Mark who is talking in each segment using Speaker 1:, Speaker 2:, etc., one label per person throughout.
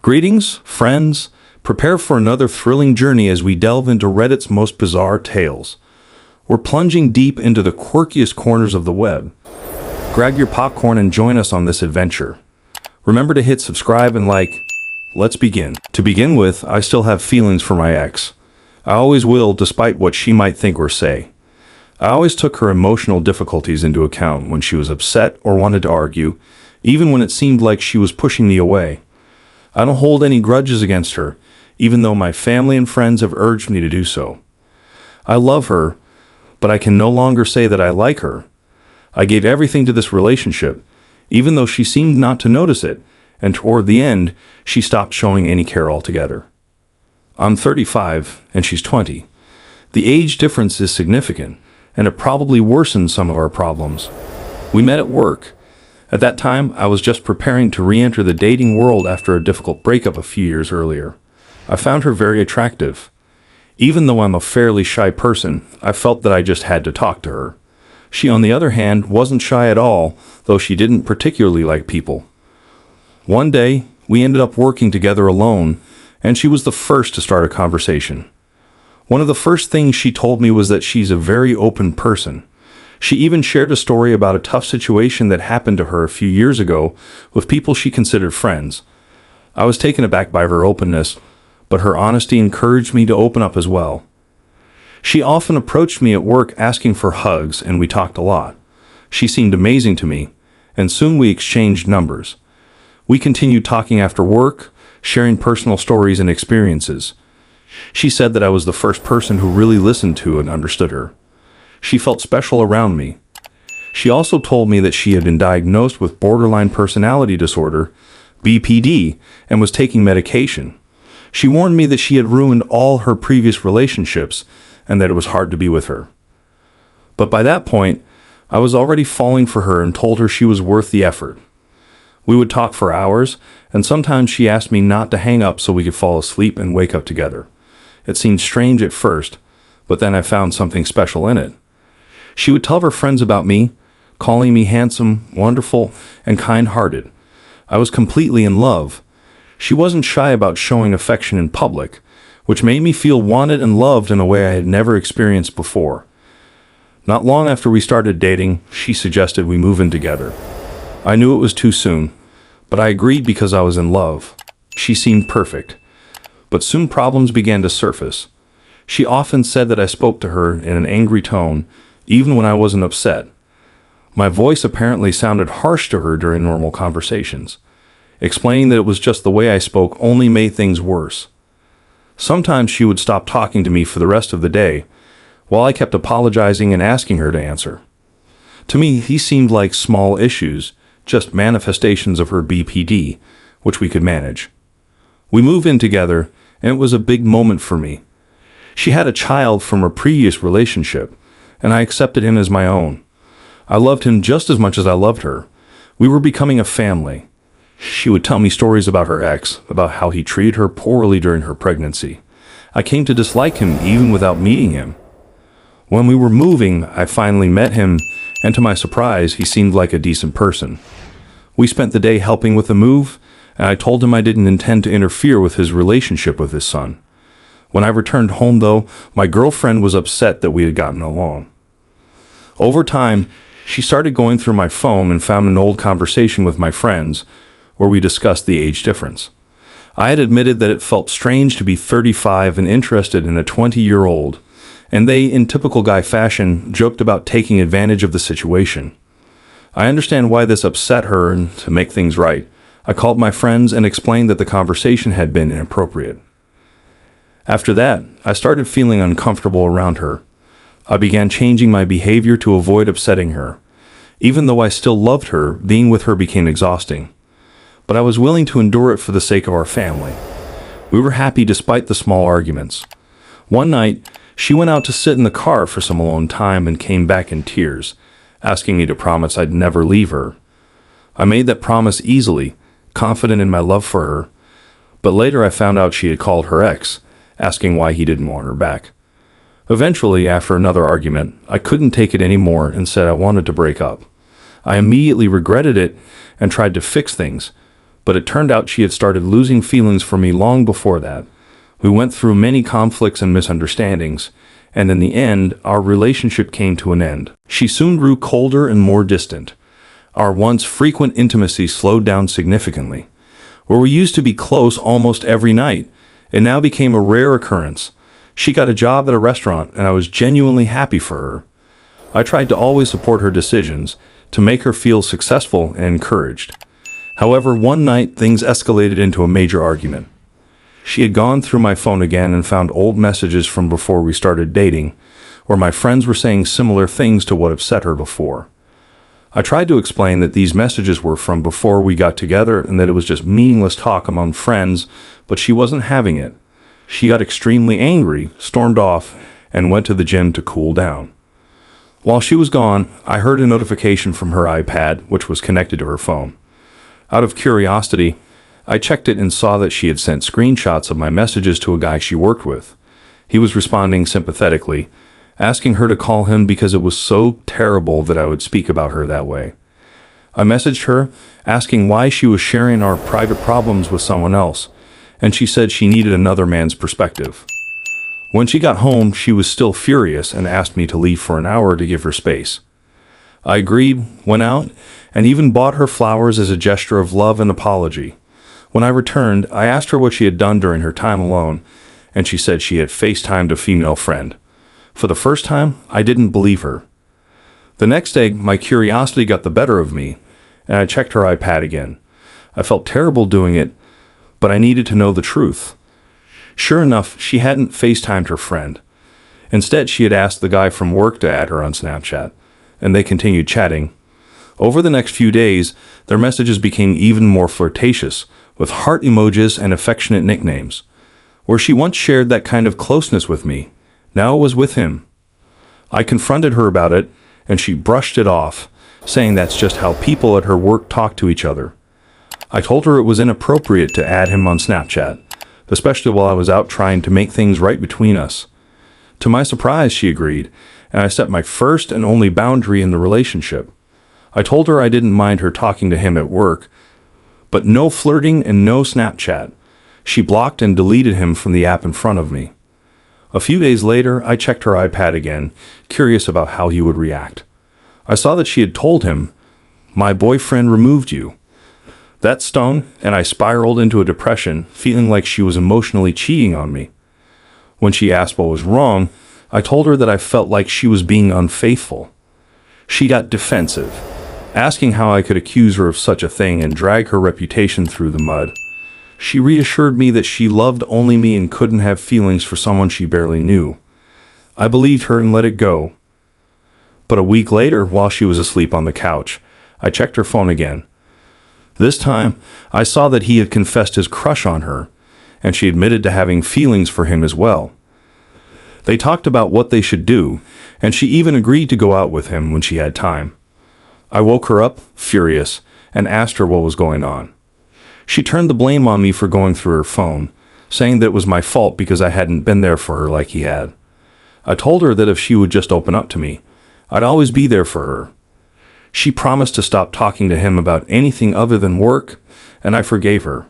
Speaker 1: Greetings, friends. Prepare for another thrilling journey as we delve into Reddit's most bizarre tales. We're plunging deep into the quirkiest corners of the web. Grab your popcorn and join us on this adventure. Remember to hit subscribe and like. Let's begin. To begin with, I still have feelings for my ex. I always will, despite what she might think or say. I always took her emotional difficulties into account when she was upset or wanted to argue, even when it seemed like she was pushing me away. I don't hold any grudges against her, even though my family and friends have urged me to do so. I love her, but I can no longer say that I like her. I gave everything to this relationship, even though she seemed not to notice it, and toward the end, she stopped showing any care altogether. I'm 35, and she's 20. The age difference is significant, and it probably worsened some of our problems. We met at work. At that time, I was just preparing to re-enter the dating world after a difficult breakup a few years earlier. I found her very attractive. Even though I'm a fairly shy person, I felt that I just had to talk to her. She, on the other hand, wasn't shy at all, though she didn't particularly like people. One day, we ended up working together alone, and she was the first to start a conversation. One of the first things she told me was that she's a very open person. She even shared a story about a tough situation that happened to her a few years ago with people she considered friends. I was taken aback by her openness, but her honesty encouraged me to open up as well. She often approached me at work asking for hugs, and we talked a lot. She seemed amazing to me, and soon we exchanged numbers. We continued talking after work, sharing personal stories and experiences. She said that I was the first person who really listened to and understood her. She felt special around me. She also told me that she had been diagnosed with borderline personality disorder, BPD, and was taking medication. She warned me that she had ruined all her previous relationships and that it was hard to be with her. But by that point, I was already falling for her and told her she was worth the effort. We would talk for hours, and sometimes she asked me not to hang up so we could fall asleep and wake up together. It seemed strange at first, but then I found something special in it. She would tell her friends about me, calling me handsome, wonderful, and kind-hearted. I was completely in love. She wasn't shy about showing affection in public, which made me feel wanted and loved in a way I had never experienced before. Not long after we started dating, she suggested we move in together. I knew it was too soon, but I agreed because I was in love. She seemed perfect. But soon problems began to surface. She often said that I spoke to her in an angry tone, even when I wasn't upset. My voice apparently sounded harsh to her during normal conversations. Explaining that it was just the way I spoke only made things worse. Sometimes she would stop talking to me for the rest of the day, while I kept apologizing and asking her to answer. To me, these seemed like small issues, just manifestations of her BPD, which we could manage. We moved in together, and it was a big moment for me. She had a child from a previous relationship, and I accepted him as my own. I loved him just as much as I loved her. We were becoming a family. She would tell me stories about her ex, about how he treated her poorly during her pregnancy. I came to dislike him even without meeting him. When we were moving, I finally met him, and to my surprise, he seemed like a decent person. We spent the day helping with the move, and I told him I didn't intend to interfere with his relationship with his son. When I returned home, though, my girlfriend was upset that we had gotten along. Over time, she started going through my phone and found an old conversation with my friends where we discussed the age difference. I had admitted that it felt strange to be 35 and interested in a 20-year-old, and they, in typical guy fashion, joked about taking advantage of the situation. I understand why this upset her, and to make things right, I called my friends and explained that the conversation had been inappropriate. After that, I started feeling uncomfortable around her. I began changing my behavior to avoid upsetting her. Even though I still loved her, being with her became exhausting. But I was willing to endure it for the sake of our family. We were happy despite the small arguments. One night, she went out to sit in the car for some alone time and came back in tears, asking me to promise I'd never leave her. I made that promise easily, confident in my love for her, but later I found out she had called her ex, asking why he didn't want her back. Eventually, after another argument, I couldn't take it anymore and said I wanted to break up. I immediately regretted it and tried to fix things, but it turned out she had started losing feelings for me long before that. We went through many conflicts and misunderstandings, and in the end, our relationship came to an end. She soon grew colder and more distant. Our once frequent intimacy slowed down significantly. Where we used to be close almost every night, it now became a rare occurrence. She got a job at a restaurant, and I was genuinely happy for her. I tried to always support her decisions, to make her feel successful and encouraged. However, one night, things escalated into a major argument. She had gone through my phone again and found old messages from before we started dating, where my friends were saying similar things to what upset her before. I tried to explain that these messages were from before we got together and that it was just meaningless talk among friends, but she wasn't having it. She got extremely angry, stormed off, and went to the gym to cool down. While she was gone, I heard a notification from her iPad, which was connected to her phone. Out of curiosity, I checked it and saw that she had sent screenshots of my messages to a guy she worked with. He was responding sympathetically, asking her to call him because it was so terrible that I would speak about her that way. I messaged her, asking why she was sharing our private problems with someone else, and she said she needed another man's perspective. When she got home, she was still furious and asked me to leave for an hour to give her space. I agreed, went out, and even bought her flowers as a gesture of love and apology. When I returned, I asked her what she had done during her time alone, and she said she had FaceTimed a female friend. For the first time, I didn't believe her. The next day, my curiosity got the better of me, and I checked her iPad again. I felt terrible doing it, but I needed to know the truth. Sure enough, she hadn't FaceTimed her friend. Instead, she had asked the guy from work to add her on Snapchat, and they continued chatting. Over the next few days, their messages became even more flirtatious, with heart emojis and affectionate nicknames. Where she once shared that kind of closeness with me, now it was with him. I confronted her about it, and she brushed it off, saying that's just how people at her work talk to each other. I told her it was inappropriate to add him on Snapchat, especially while I was out trying to make things right between us. To my surprise, she agreed, and I set my first and only boundary in the relationship. I told her I didn't mind her talking to him at work, but no flirting and no Snapchat. She blocked and deleted him from the app in front of me. A few days later, I checked her iPad again, curious about how he would react. I saw that she had told him, "My boyfriend removed you." That stung, and I spiraled into a depression, feeling like she was emotionally cheating on me. When she asked what was wrong, I told her that I felt like she was being unfaithful. She got defensive, asking how I could accuse her of such a thing and drag her reputation through the mud. She reassured me that she loved only me and couldn't have feelings for someone she barely knew. I believed her and let it go. But a week later, while she was asleep on the couch, I checked her phone again. This time, I saw that he had confessed his crush on her, and she admitted to having feelings for him as well. They talked about what they should do, and she even agreed to go out with him when she had time. I woke her up, furious, and asked her what was going on. She turned the blame on me for going through her phone, saying that it was my fault because I hadn't been there for her like he had. I told her that if she would just open up to me, I'd always be there for her. She promised to stop talking to him about anything other than work, and I forgave her.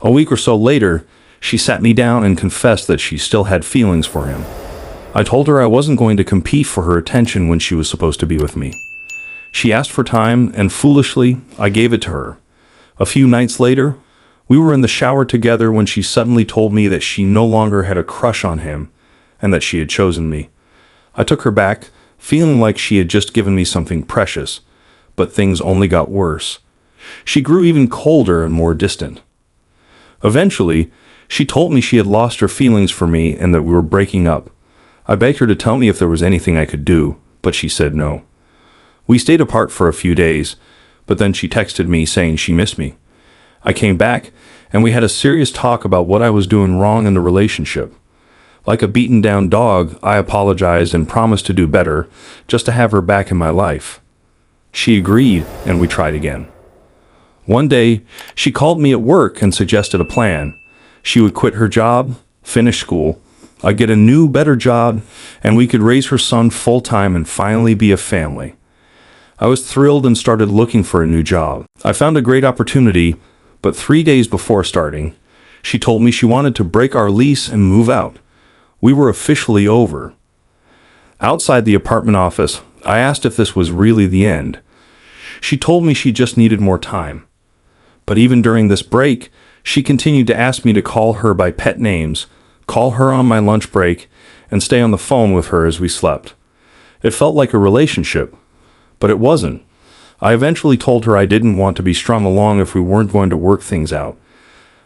Speaker 1: A week or so later, she sat me down and confessed that she still had feelings for him. I told her I wasn't going to compete for her attention when she was supposed to be with me. She asked for time, and foolishly, I gave it to her. A few nights later, we were in the shower together when she suddenly told me that she no longer had a crush on him, and that she had chosen me. I took her back, feeling like she had just given me something precious, but things only got worse. She grew even colder and more distant. Eventually, she told me she had lost her feelings for me and that we were breaking up. I begged her to tell me if there was anything I could do, but she said no. We stayed apart for a few days, but then she texted me saying she missed me. I came back, and we had a serious talk about what I was doing wrong in the relationship. Like a beaten-down dog, I apologized and promised to do better, just to have her back in my life. She agreed, and we tried again. One day, she called me at work and suggested a plan. She would quit her job, finish school, I'd get a new, better job, and we could raise her son full-time and finally be a family. I was thrilled and started looking for a new job. I found a great opportunity, But 3 days before starting, she told me she wanted to break our lease and move out. We were officially over. Outside the apartment office, I asked if this was really the end. She told me she just needed more time. But even during this break, she continued to ask me to call her by pet names, call her on my lunch break, and stay on the phone with her as we slept. It felt like a relationship, but it wasn't. I eventually told her I didn't want to be strung along if we weren't going to work things out.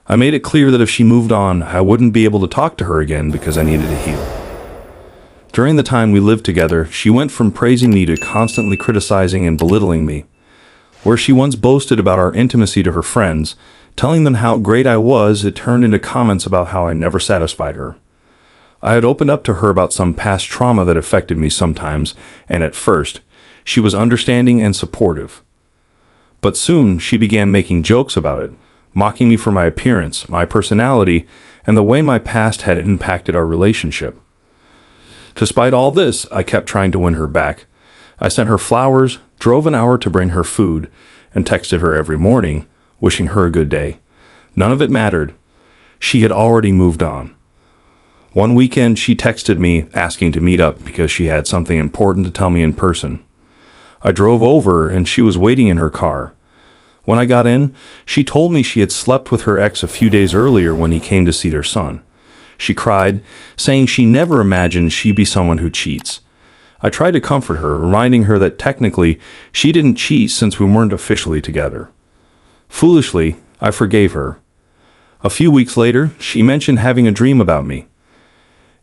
Speaker 1: I made it clear that if she moved on, I wouldn't be able to talk to her again because I needed to heal. During the time we lived together, she went from praising me to constantly criticizing and belittling me. Where she once boasted about our intimacy to her friends, telling them how great I was, it turned into comments about how I never satisfied her. I had opened up to her about some past trauma that affected me sometimes, and at first, she was understanding and supportive. But soon, she began making jokes about it, mocking me for my appearance, my personality, and the way my past had impacted our relationship. Despite all this, I kept trying to win her back. I sent her flowers, drove an hour to bring her food, and texted her every morning, wishing her a good day. None of it mattered. She had already moved on. One weekend, she texted me asking to meet up because she had something important to tell me in person. I drove over and she was waiting in her car. When I got in, she told me she had slept with her ex a few days earlier when he came to see their son. She cried, saying she never imagined she'd be someone who cheats. I tried to comfort her, reminding her that technically she didn't cheat since we weren't officially together. Foolishly, I forgave her. A few weeks later, she mentioned having a dream about me.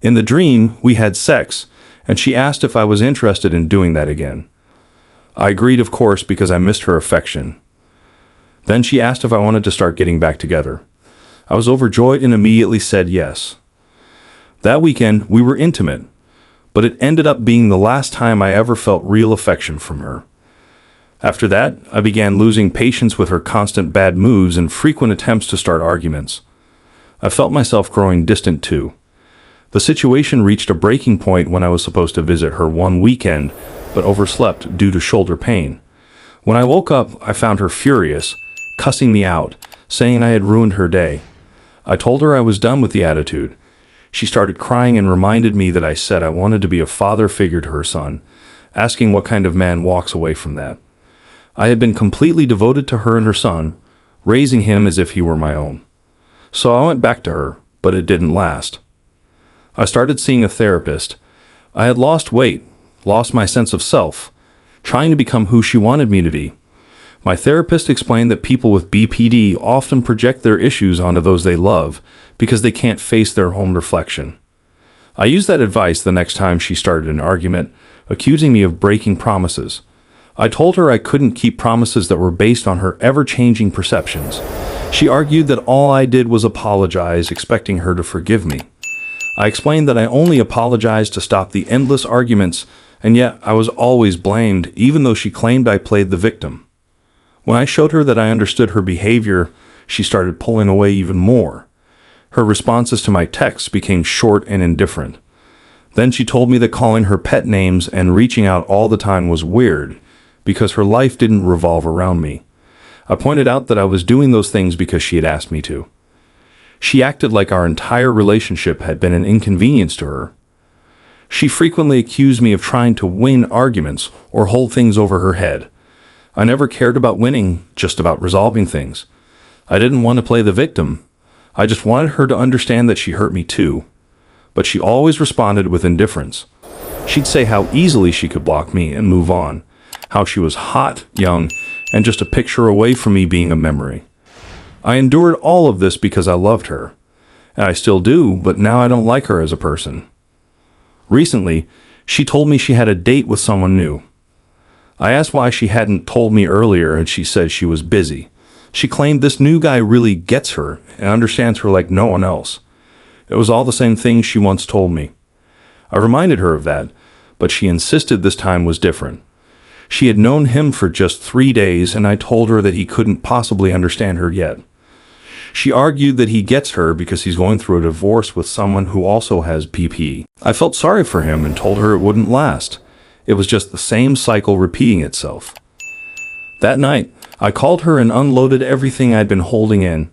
Speaker 1: In the dream, we had sex, and she asked if I was interested in doing that again. I agreed, of course, because I missed her affection. Then she asked if I wanted to start getting back together. I was overjoyed and immediately said yes. That weekend, we were intimate, but it ended up being the last time I ever felt real affection from her. After that, I began losing patience with her constant bad moods and frequent attempts to start arguments. I felt myself growing distant too. The situation reached a breaking point when I was supposed to visit her one weekend, but overslept due to shoulder pain. When I woke up, I found her furious, cussing me out, saying I had ruined her day. I told her I was done with the attitude. She started crying and reminded me that I said I wanted to be a father figure to her son, asking what kind of man walks away from that. I had been completely devoted to her and her son, raising him as if he were my own. So I went back to her, but it didn't last. I started seeing a therapist. I had lost weight, lost my sense of self, trying to become who she wanted me to be. My therapist explained that people with BPD often project their issues onto those they love because they can't face their own reflection. I used that advice the next time she started an argument, accusing me of breaking promises. I told her I couldn't keep promises that were based on her ever-changing perceptions. She argued that all I did was apologize, expecting her to forgive me. I explained that I only apologized to stop the endless arguments, and yet I was always blamed, even though she claimed I played the victim. When I showed her that I understood her behavior, she started pulling away even more. Her responses to my texts became short and indifferent. Then she told me that calling her pet names and reaching out all the time was weird, because her life didn't revolve around me. I pointed out that I was doing those things because she had asked me to. She acted like our entire relationship had been an inconvenience to her. She frequently accused me of trying to win arguments or hold things over her head. I never cared about winning, just about resolving things. I didn't want to play the victim. I just wanted her to understand that she hurt me too. But she always responded with indifference. She'd say how easily she could block me and move on, how she was hot, young, and just a picture away from me being a memory. I endured all of this because I loved her. And I still do, but now I don't like her as a person. Recently, she told me she had a date with someone new. I asked why she hadn't told me earlier, and she said she was busy. She claimed this new guy really gets her and understands her like no one else. It was all the same thing she once told me. I reminded her of that, but she insisted this time was different. She had known him for just 3 days, and I told her that he couldn't possibly understand her yet. She argued that he gets her because he's going through a divorce with someone who also has BP. I felt sorry for him and told her it wouldn't last. It was just the same cycle repeating itself. That night, I called her and unloaded everything I'd been holding in.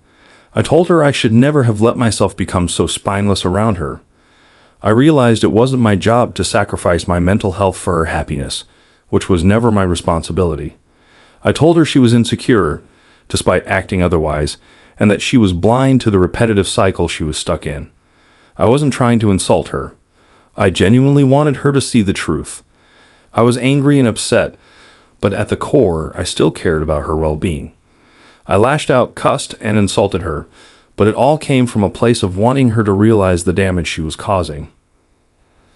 Speaker 1: I told her I should never have let myself become so spineless around her. I realized it wasn't my job to sacrifice my mental health for her happiness, which was never my responsibility. I told her she was insecure, despite acting otherwise, and that she was blind to the repetitive cycle she was stuck in. I wasn't trying to insult her. I genuinely wanted her to see the truth. I was angry and upset, but at the core, I still cared about her well-being. I lashed out, cussed, and insulted her, but it all came from a place of wanting her to realize the damage she was causing.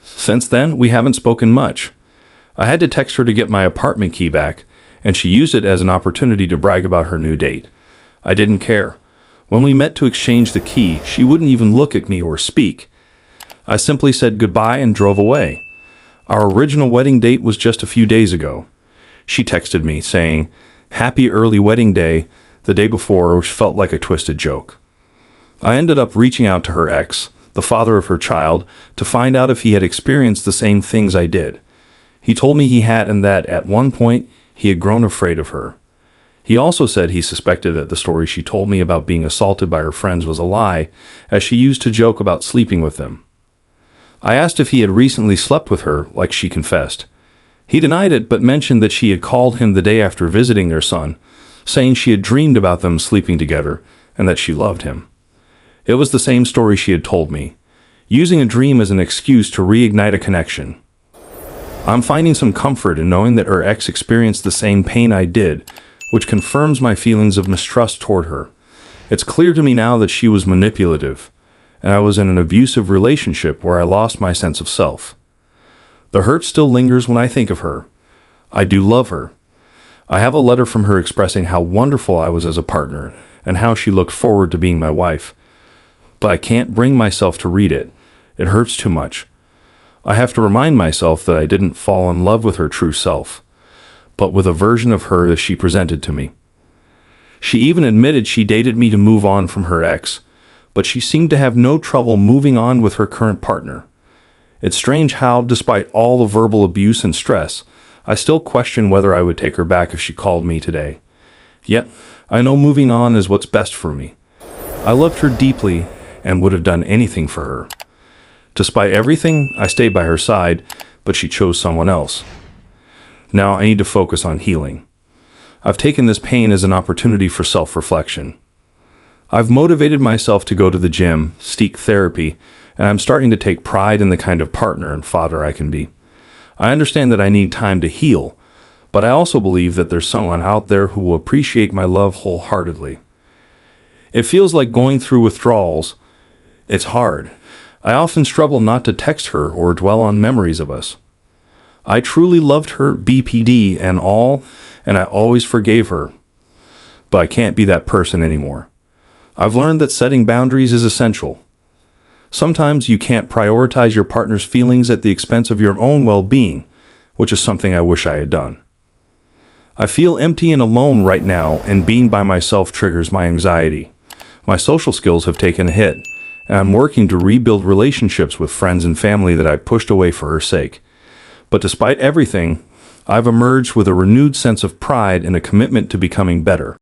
Speaker 1: Since then, we haven't spoken much. I had to text her to get my apartment key back, and she used it as an opportunity to brag about her new date. I didn't care. When we met to exchange the key, she wouldn't even look at me or speak. I simply said goodbye and drove away. Our original wedding date was just a few days ago. She texted me saying, "Happy early wedding day," the day before, which felt like a twisted joke. I ended up reaching out to her ex, the father of her child, to find out if he had experienced the same things I did. He told me he had, and that at one point he had grown afraid of her. He also said he suspected that the story she told me about being assaulted by her friends was a lie, as she used to joke about sleeping with them. I asked if he had recently slept with her, like she confessed. He denied it, but mentioned that she had called him the day after visiting their son, saying she had dreamed about them sleeping together and that she loved him. It was the same story she had told me, using a dream as an excuse to reignite a connection. I'm finding some comfort in knowing that her ex experienced the same pain I did, which confirms my feelings of mistrust toward her. It's clear to me now that she was manipulative, and I was in an abusive relationship where I lost my sense of self. The hurt still lingers when I think of her. I do love her. I have a letter from her expressing how wonderful I was as a partner and how she looked forward to being my wife. But I can't bring myself to read it. It hurts too much. I have to remind myself that I didn't fall in love with her true self, but with a version of her that she presented to me. She even admitted she dated me to move on from her ex, but she seemed to have no trouble moving on with her current partner. It's strange how, despite all the verbal abuse and stress, I still question whether I would take her back if she called me today. Yet, I know moving on is what's best for me. I loved her deeply and would have done anything for her. Despite everything, I stayed by her side, but she chose someone else. Now I need to focus on healing. I've taken this pain as an opportunity for self-reflection. I've motivated myself to go to the gym, seek therapy, and I'm starting to take pride in the kind of partner and father I can be. I understand that I need time to heal, but I also believe that there's someone out there who will appreciate my love wholeheartedly. It feels like going through withdrawals. It's hard. I often struggle not to text her or dwell on memories of us. I truly loved her, BPD and all, and I always forgave her. But I can't be that person anymore. I've learned that setting boundaries is essential. Sometimes you can't prioritize your partner's feelings at the expense of your own well-being, which is something I wish I had done. I feel empty and alone right now, and being by myself triggers my anxiety. My social skills have taken a hit, and I'm working to rebuild relationships with friends and family that I pushed away for her sake. But despite everything, I've emerged with a renewed sense of pride and a commitment to becoming better.